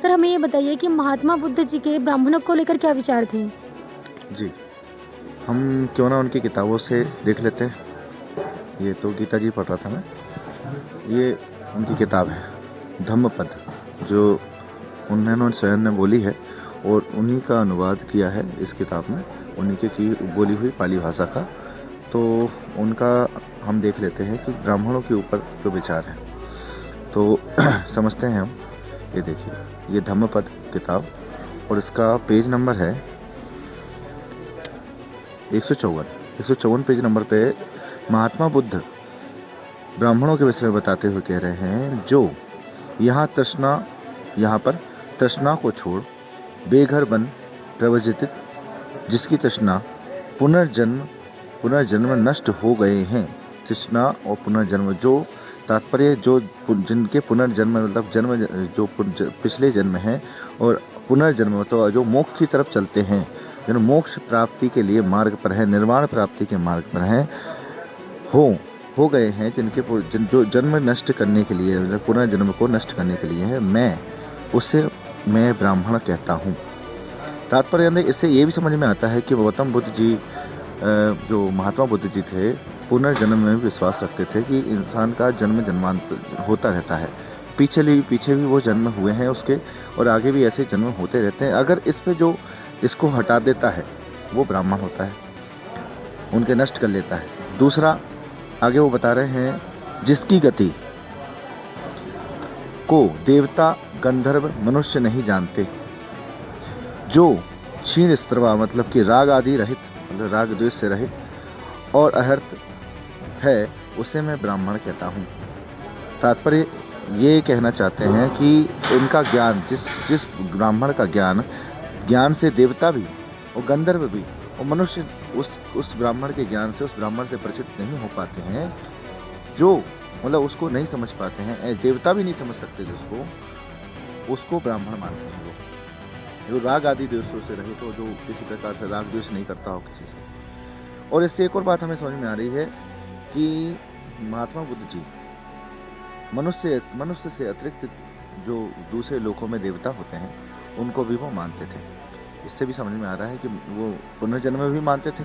Sir हमें ये बताइए कि महात्मा बुद्ध जी के ब्राह्मणों को लेकर क्या विचार थे? जी, हम क्यों ना उनकी किताबों से देख लेते हैं। ये तो गीता जी पढ़ रहा था मैं। ये उनकी किताब है धम्मपद, जो उन्होंने स्वयं ने बोली है और उन्हीं का अनुवाद किया है इस किताब में, उन्हीं की बोली हुई पाली भाषा का। तो उनका हम देख लेते हैं कि ब्राह्मणों के ऊपर जो विचार है तो समझते हैं हम। ये देखिए, ये धम्मपद किताब और इसका पेज नंबर है 154 पेज नंबर पे महात्मा बुद्ध ब्राह्मणों के विषय में बताते हुए कह रहे हैं, जो यहाँ पर तृष्णा को छोड़ बेघर बन प्रवजित, जिसकी तृष्णा पुनर्जन्म नष्ट हो गए हैं। तृष्णा और पुनर्जन्म, जो तात्पर्य जो जिनके पुनर्जन्म मतलब जन्म जो पिछले जन्म है, और पुनर्जन्म मतलब जो मोक्ष की तरफ चलते हैं, जो मोक्ष प्राप्ति के लिए मार्ग पर है, निर्वाण प्राप्ति के मार्ग पर हैं, हो गए हैं, जो जन्म नष्ट करने के लिए, पुनर्जन्म को नष्ट करने के लिए है, मैं ब्राह्मण कहता हूँ। तात्पर्य इससे ये भी समझ में आता है कि गौतम बुद्ध जी, जो महात्मा बुद्ध जी थे, पुनर्जन्म में विश्वास रखते थे कि इंसान का जन्म जन्मांतर होता रहता है। पीछे भी वो जन्म हुए हैं उसके, और आगे भी ऐसे जन्म होते रहते हैं। अगर इस पे जो इसको हटा देता है वो ब्राह्मण होता है, उनके नष्ट कर लेता है। दूसरा, आगे वो बता रहे हैं, जिसकी गति को देवता गंधर्व मनुष्य नहीं जानते, जो क्षीण स्त्रवा मतलब कि राग आदि रहित, मतलब राग द्वेष से रहित और अहर्त है, उसे मैं ब्राह्मण कहता हूँ। तात्पर्य ये कहना चाहते हैं कि उनका ज्ञान, जिस ब्राह्मण का ज्ञान से देवता भी और गंधर्व भी और मनुष्य उस ब्राह्मण के ज्ञान से, उस ब्राह्मण से परिचित नहीं हो पाते हैं, जो मतलब उसको नहीं समझ पाते हैं, देवता भी नहीं समझ सकते जिसको, उसको ब्राह्मण मानते हैं लोग। जो राग आदि द्वेषों से रहित हो, जो किसी प्रकार से राग द्वेष नहीं करता हो किसी से। और इससे एक और बात हमें समझ में आ रही है कि महात्मा बुद्ध जी मनुष्य से अतिरिक्त जो दूसरे लोकों में देवता होते हैं, उनको भी वो मानते थे। इससे भी समझ में आ रहा है कि वो पुनर्जन्म भी मानते थे,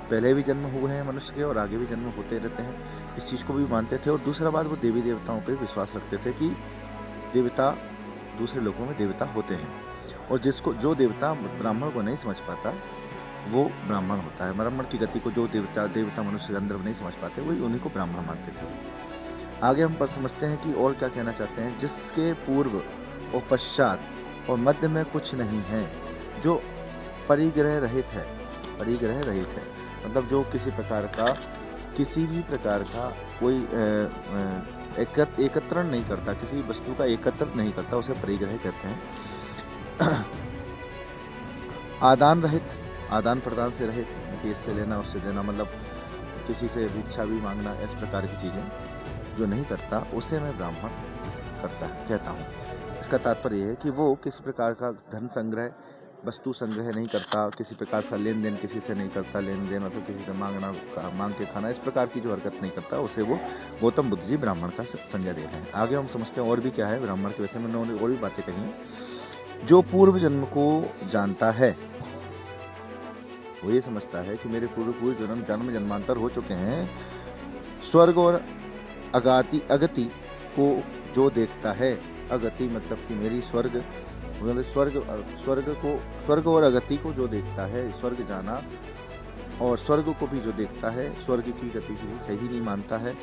पहले भी जन्म हुए हैं मनुष्य के और आगे भी जन्म होते रहते हैं, इस चीज़ को भी मानते थे। और दूसरा बात, वो देवी देवताओं पर विश्वास रखते थे कि देवता दूसरे लोकों में देवता होते हैं, और जो देवता ब्राह्मण को नहीं समझ पाता वो ब्राह्मण होता है। ब्राह्मण की गति को जो देवता मनुष्य गंधर्व नहीं समझ पाते, वही उन्हीं को ब्राह्मण मानते थे। आगे हम पर समझते हैं कि और क्या कहना चाहते हैं, जिसके पूर्व और पश्चात और मध्य में कुछ नहीं है, जो परिग्रह रहित है मतलब जो किसी भी प्रकार का कोई एकत्रण नहीं करता, किसी वस्तु का एकत्र नहीं करता, उसे परिग्रह कहते हैं। आदान प्रदान से रहित, कि इससे लेना उससे देना, मतलब किसी से भिक्षा भी मांगना, इस प्रकार की चीज़ें जो नहीं करता, उसे मैं ब्राह्मण कहता हूँ। इसका तात्पर्य है कि वो किसी प्रकार का धन संग्रह, वस्तु संग्रह नहीं करता, किसी प्रकार का लेन देन किसी से नहीं करता, लेन देन मतलब किसी से मांग के खाना, इस प्रकार की जो हरकत नहीं करता, उसे वो गौतम बुद्ध जी ब्राह्मण का संज्ञा दे रहे हैं। आगे हम समझते हैं और भी क्या है ब्राह्मण के विषय में, उन्होंने और भी बातें कही हैं। जो पूर्व जन्म को जानता है, वो ये समझता है कि मेरे पूर्व जन्म जन्मांतर हो चुके हैं। स्वर्ग और अगति को जो देखता है, अगति मतलब कि मेरी स्वर्ग और अगति को जो देखता है, स्वर्ग जाना और स्वर्ग को भी जो देखता है, स्वर्ग की गति को सही नहीं मानता है,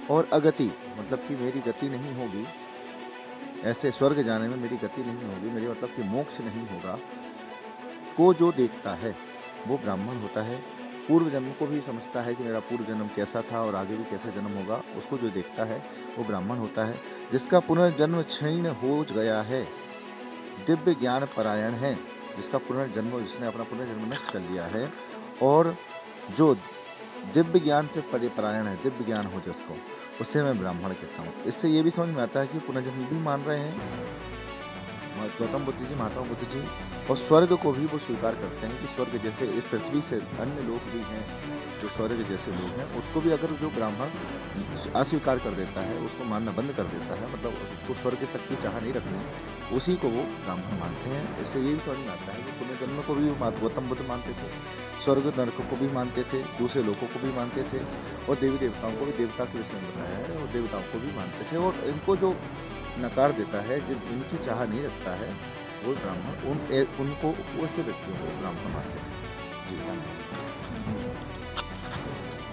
और अगति मतलब कि मेरी गति नहीं होगी, ऐसे स्वर्ग जाने में मेरी गति नहीं होगी, मेरी मतलब कि मोक्ष नहीं होगा, को जो देखता है वो ब्राह्मण होता है। पूर्व जन्म को भी समझता है कि मेरा पूर्व जन्म कैसा था और आगे भी कैसा जन्म होगा, उसको जो देखता है वो ब्राह्मण होता है। जिसका पुनर्जन्म क्षीण हो गया है, दिव्य ज्ञान परायण है, जिसने अपना पुनर्जन्म नष्ट कर लिया है, और जो दिव्य ज्ञान से परायण है, दिव्य ज्ञान हो जिसको, उसे मैं ब्राह्मण कहता हूँ। इससे ये भी समझ में आता है कि पुनर्जन्म भी मान रहे हैं, गौतम बुद्ध जी, महात्मा बुद्ध जी और स्वर्ग को भी वो स्वीकार करते हैं कि स्वर्ग जैसे इस पृथ्वी से अन्य लोग भी हैं, जो स्वर्ग जैसे लोग हैं, उसको भी अगर जो ब्राह्मण अस्वीकार कर देता है, उसको मानना बंद कर देता है, मतलब उसको स्वर्ग तक की चाह नहीं रखनी, उसी को वो ब्राह्मण मानते हैं। इससे यही समझ में आता है कि पुनर्जन्म को भी गौतम बुद्ध मानते थे, स्वर्ग नरक को भी मानते थे, दूसरे लोगों को भी मानते थे और देवी देवताओं को भी, देवता के विषय में बताया है, और देवताओं को भी मानते थे। और इनको जो नकार देता है, जिन इनकी चाह नहीं रखता है, वो ब्राह्मण उनको वैसे व्यक्तियों को ब्राह्मण मानते हैं। जी, धन्यवाद।